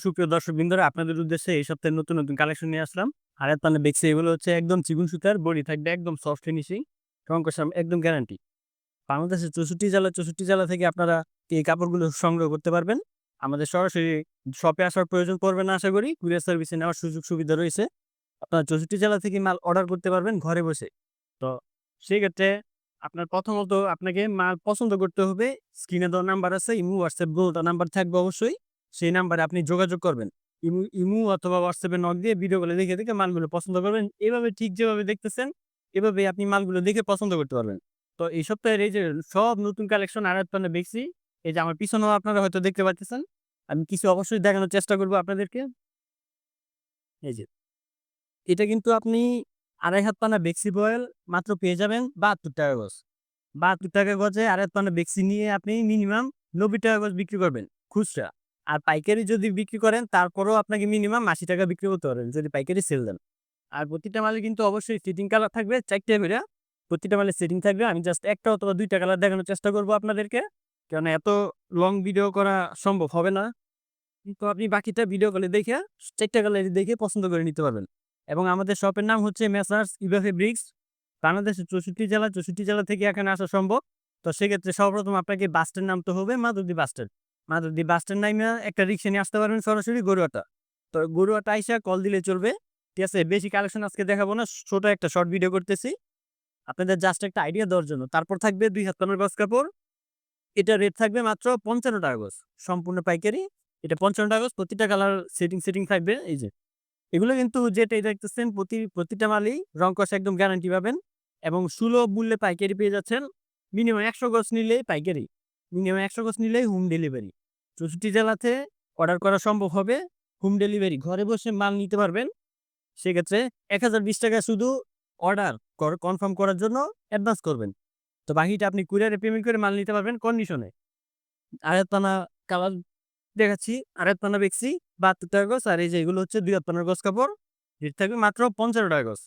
সুপ্রিয় দর্শকবৃন্দরা আপনাদের উদ্দেশ্যে এই সপ্তাহে নতুন কালেকশন নিয়ে আসলাম। হারাত মানে বেক্সি এগুলো হচ্ছে একদম চিকন সুতার বডি থাকবে একদম সফট ফিনিশিং, রং কষাম একদম গ্যারান্টি। বাংলাদেশের ৬৪ জেলা থেকে আপনারা এই কাপড়গুলো সংগ্রহ করতে পারবেন। আমাদের সরাসরি শপে আসার প্রয়োজন পড়বে না আশা করি। কুরিয়ার সার্ভিসে নেওয়ার সুযোগ সুবিধা রয়েছে। আপনারা ৬৪ জেলা থেকে মাল অর্ডার করতে পারবেন ঘরে বসে। তো সেক্ষেত্রে আপনার প্রথমত আপনাকে মাল পছন্দ করতে হবে। স্ক্রিনে দেওয়া নাম্বার আছে, ইমো, হোয়াটসঅ্যাপ দুটো নাম্বার থাকবে অবশ্যই। সেই নাম্বারে আপনি যোগাযোগ করবেন। ইমো অথবা হোয়াটসঅ্যাপে নক দিয়ে ভিডিও কলে দেখে মালগুলো পছন্দ করবেন। এভাবে ঠিক যেভাবে দেখতেছেন, এভাবেই আপনি মালগুলো দেখে পছন্দ করতে পারবেন। তো এই সপ্তাহের এই যে সব নতুন কালেকশন আড়ত পান্না দেখছি। এই যে আমার পিছনেও আপনারা হয়তো দেখতে পাচ্ছেন। আমি কিছু অবশ্যই দেখানোর চেষ্টা করব আপনাদেরকে। এই যে এটা কিন্তু আপনি ২.৫ হাত পানা বেক্সি বয়েল মাত্র পেয়ে যাবেন ৳৭২ গজ। ৳৭২ গজে ২.৫ হাত পানা বেক্সি নিয়ে আপনি মিনিমাম ৳৯০ গজ বিক্রি করবেন খুচরা। আর পাইকারি যদি বিক্রি করেন তারপরেও আপনাকে মিনিমাম ৳৮০ বিক্রি করতে পারবেন যদি পাইকারি সেল দেন। আর প্রতিটা মালে কিন্তু অবশ্যই সেটিং কালার থাকবে ৪ টা কইরা। প্রতিটা মালে সেটিং থাকবে। আমি জাস্ট ১ টা অথবা ২ টা কালার দেখানোর চেষ্টা করব আপনাদেরকে। কেননা এত লং ভিডিও করা সম্ভব হবে না। তো আপনি বাকিটা ভিডিও কলে দেইখা ৪ টা কালারই দেখে পছন্দ করে নিতে পারবেন। এবং আমাদের শপের নাম হচ্ছে মেসার্স ইভা ফেব্রিক্স। বাংলাদেশের ৬৪ জেলা থেকে এখানে আসা সম্ভব। তো সেক্ষেত্রে সর্বপ্রথম আপনাকে বাস স্ট্যান্ড নামতে হবে Madhabdi bus stand. Madhabdi bus stand Naima একটা রিক্সা নিয়ে আসতে পারবেন সরাসরি গরুয়াটা। তো গরুয়াটা আইসা কল দিলে চলবে। ঠিক আছে? বেশি কালেকশন আজকে দেখাবো না। ছোট একটা শর্ট ভিডিও করতেছি। আপনাদের জাস্ট একটা আইডিয়া দেওয়ার জন্য। তারপর থাকবে ২ হাত পানার গজ কাপড়। এটার রেট থাকবে মাত্র ৳৫৫ গজ। সম্পূর্ণ পাইকারি। এটা ৳৫৫ গজ। প্রতিটা কালার সেটিং থাকবে। এই যে এগুলো কিন্তু যেটাই দেখতেছেন প্রতিটা মালই রং কষ একদম গ্যারান্টি পাবেন এবং সুলভ মূল্যে পাইকারি পেয়ে যাচ্ছেন। মিনিমাম ১০০ গজ নিলেই পাইকারি। মিনিমাম ১০০ গজ নিলেই হোম ডেলিভারি। ৬৪ জেলাতে অর্ডার করা সম্ভব হবে। হোম ডেলিভারি ঘরে বসে মাল নিতে পারবেন। সেক্ষেত্রে ৳১,০২০ শুধু অর্ডার কনফার্ম করার জন্য অ্যাডভান্স করবেন। তো বাকিটা আপনি কুরিয়ারে পেমেন্ট করে মাল নিতে পারবেন কন্ডিশনে। আড়াত পানা কালার দেখাচ্ছি। আড়াত পানা বেচছি ৳৭২ গজ। আর এই যে এগুলো হচ্ছে ২ হাত পানার গজ কাপড়। রেট থাকবে মাত্র ৳৫৫ গজ।